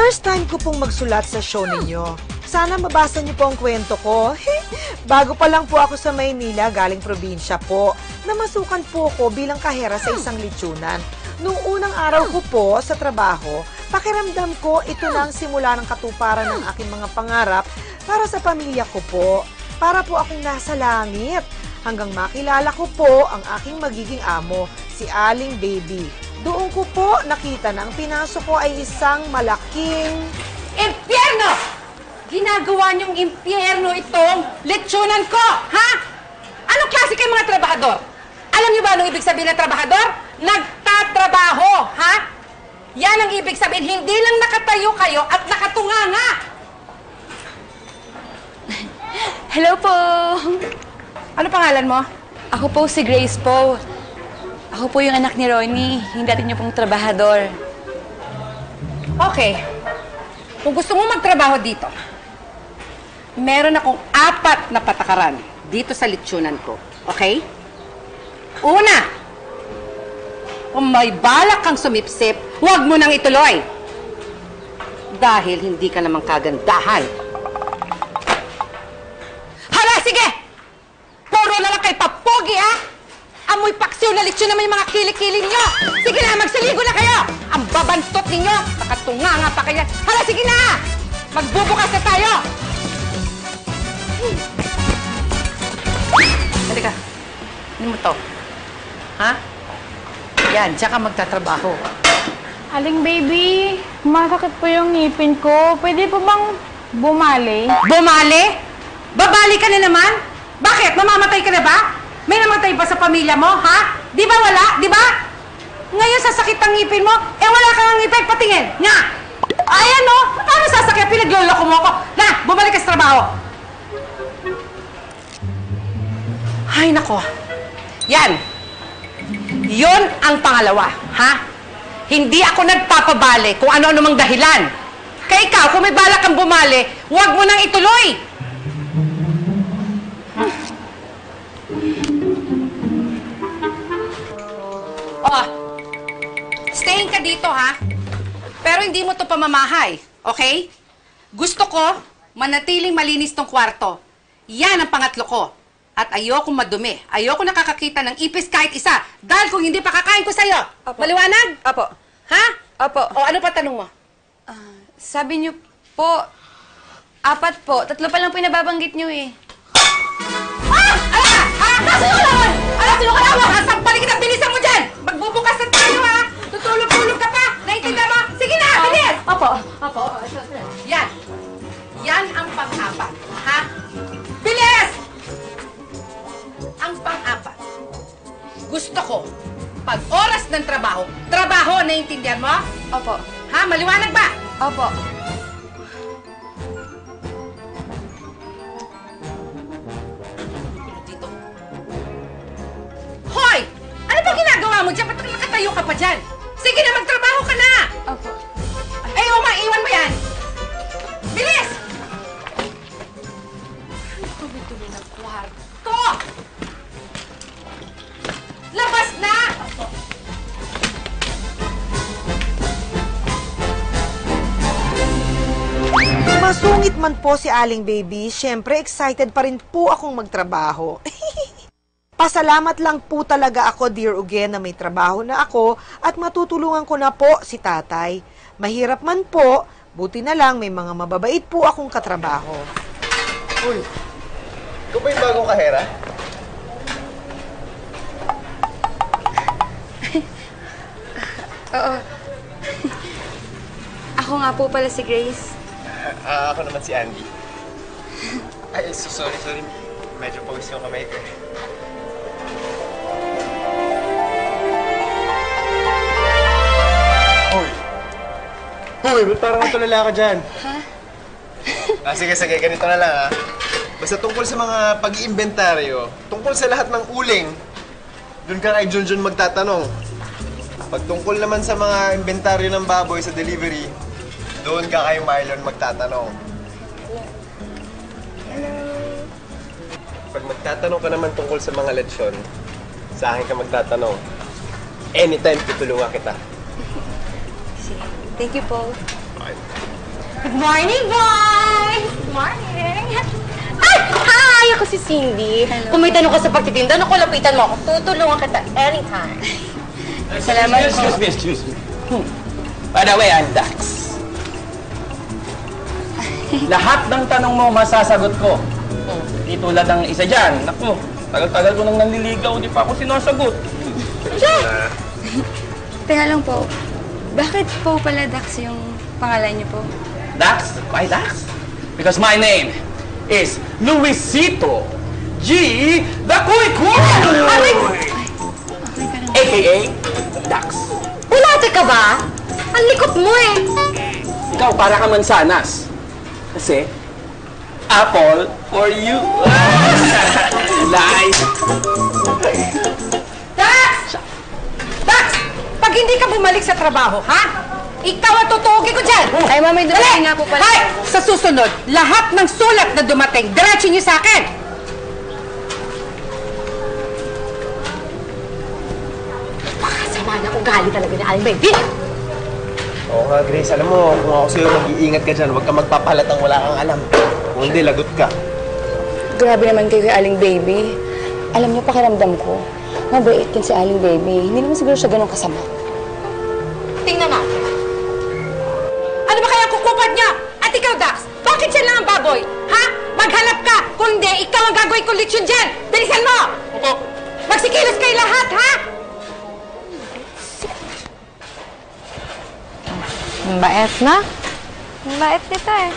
First time ko pong magsulat sa show ninyo. Sana mabasa niyo po ang kwento ko. Bago pa lang po ako sa Maynila, galing probinsya po. Namasukan po ako bilang kahera sa isang litsunan. Noong unang araw ko po sa trabaho, pakiramdam ko ito na ang simula ng katuparan ng aking mga pangarap para sa pamilya ko po. Para po akong nasa langit. Hanggang makilala ko po ang aking magiging amo, si Aling Baby. Doon ko po nakita na ang pinasok ko ay isang malaking... Impyerno! Ginagawa niyong impyerno itong lechonan ko, ha? Anong klase kayong mga trabahador? Alam niyo ba anong ibig sabihin ng trabahador? Nagtatrabaho, ha? Yan ang ibig sabihin, hindi lang nakatayo kayo at nakatunganga. Hello po! Ano pangalan mo? Ako po si Grace po. Ako po yung anak ni Ronnie, yung dati niyo pong trabahador. Okay. Kung gusto mo magtrabaho dito, meron akong 4 na patakaran dito sa lechonan ko. Okay? Una, kung may balak kang sumipsip, huwag mo nang ituloy. Dahil hindi ka namang kagandahan. Hala, sige! Puro na lang kay papogi, ha? Amoy paksiw na lechon na may mga kilikili ninyo. Sige na, magsaligo na kayo. Ang babantot ninyo, nakatunganga pa kayo. Hala, sige na! Magbubukas na tayo! Halika. Ano mo to? Ha? Yan, diyan ka magtatrabaho. Aling Baby, masakit po yung ngipin ko. Pwede po bang bumali? Bumali? Babali ka na naman? Bakit? Mamamatay ka na ba? May namatay ba sa pamilya mo, ha? Di ba wala? Di ba? Ngayon sasakit ang ngipin mo, eh wala kang ngipin, patingin. Nga! Ayan o! Ano sasakit? Pinagloloko mo ako. Na! Bumalik ka sa trabaho. Ay, nako. Yan. Yon ang pangalawa, ha? Hindi ako nagpapabali kung ano-ano mang dahilan. Kaya ikaw, kung may balak kang bumali, huwag mo nang ituloy. Oh, staying ka dito, ha? Pero hindi mo to pamamahay, okay? Gusto ko, manatiling malinis tong kwarto. Yan ang pangatlo ko. At ayokong madumi. Ayoko nakakakita ng ipis kahit isa. Dahil kung hindi pa kakain ko sa'yo. Opo. Maliwanag? Opo. Ha? Opo. O ano pa tanong mo? Sabi niyo po, 4 po. 3 pa lang po yung nababanggit niyo eh. Ah! Ala! Ha? Kasunod! Ala, sinukala mo! Sampalin kita! Bilisan mo dyan! Magbubukas na tayo, ha? Tutulog-tulog ka pa! Naintindihan mo? Sige na! Bilis! Opo. Opo. Yan. Yan ang pang-4. Ha? Bilis! Ang pang-4. Gusto ko, pag oras ng trabaho, trabaho, naiintindihan mo? Opo. Ha? Maliwanag ba? Opo. Dito. Hoy! Ano ba ginagawa mo dyan? Ba't nakatayo ka pa dyan? Sige na, magtrabaho ka na! Opo. Ay, Oma, iwan mo yan! Bilis! Ang tuloy-tuloy ng kwarto! Labas na! Masungit man po si Aling Baby, syempre excited pa rin po akong magtrabaho. Pasalamat lang po talaga ako, Dear Ugen, na may trabaho na ako at matutulungan ko na po si tatay. Mahirap man po, buti na lang may mga mababait po akong katrabaho. Uy, ikaw ba yung bagong kahera? Oo. Ako nga po pala si Grace. Ako naman si Andy. Ay, sorry. Medyo pawis yung kamay ko. Hoy, ba't parang natulala ka dyan? Ha? Sige, ganito na lang, ha? Basta tungkol sa mga pag-iimbentaryo, tungkol sa lahat ng uling, doon ka kay Junjun magtatanong. Pag tungkol naman sa mga inventaryo ng baboy sa delivery, doon ka kay Marlon magtatanong. Hello. Pag magtatanong ka naman tungkol sa mga lechon, sa akin ka magtatanong. Anytime tutulungan kita. Thank you po. Good morning, boys! Good morning! Ay! Hi! Ako si Cindy. Kung may tanong ka sa pagtitinda, naku, lapitan mo ako. Tutulungan kita anytime. Salamat po. Excuse me. By the way, I'm Dax. Lahat ng tanong mo, masasagot ko. Di tulad ng isa dyan. Naku, tagal-tagal ko nang nanliligaw, di pa ako sinasagot. Teka lang po. Bakit po pala Dax yung pangalan niyo po? Dax? Why Dax? Because my name is Luisito G. The Kuy AKA Dax. Ulate ka ba? Ang likot mo eh. Ikaw, para ka mansanas. Kasi, apple for you. Lies. Dax! Dax! Pag hindi ka bumalik sa trabaho, ha? Ikaw ang tutuugin ko dyan! Ay, ma'am, may dumating nga po pala. Hay! Sa susunod, lahat ng sulat na dumating, diretso niyo sa akin! Pakasama na ugali talaga ni Aling Baby. Oo nga, Grace. Alam mo, kung ako sa'yo, mag-iingat ka dyan. Huwag ka magpapalatang wala kang alam. Kung hindi, lagot ka. Grabe naman kayo kay Aling Baby. Alam niyo, pakiramdam ko, mabait din si Aling Baby. Hindi naman siguro siya ganun kasama. Tingnan natin. Ano ba kaya kukupad niya? At ikaw, Dax, bakit siya lang ang baboy? Ha? Maghanap ka! Kung hindi, ikaw ang gagawin kong lechon dyan! Bilisan mo! Opo. Magsikilos kayo lahat, ha? Bait na. Bait nito eh.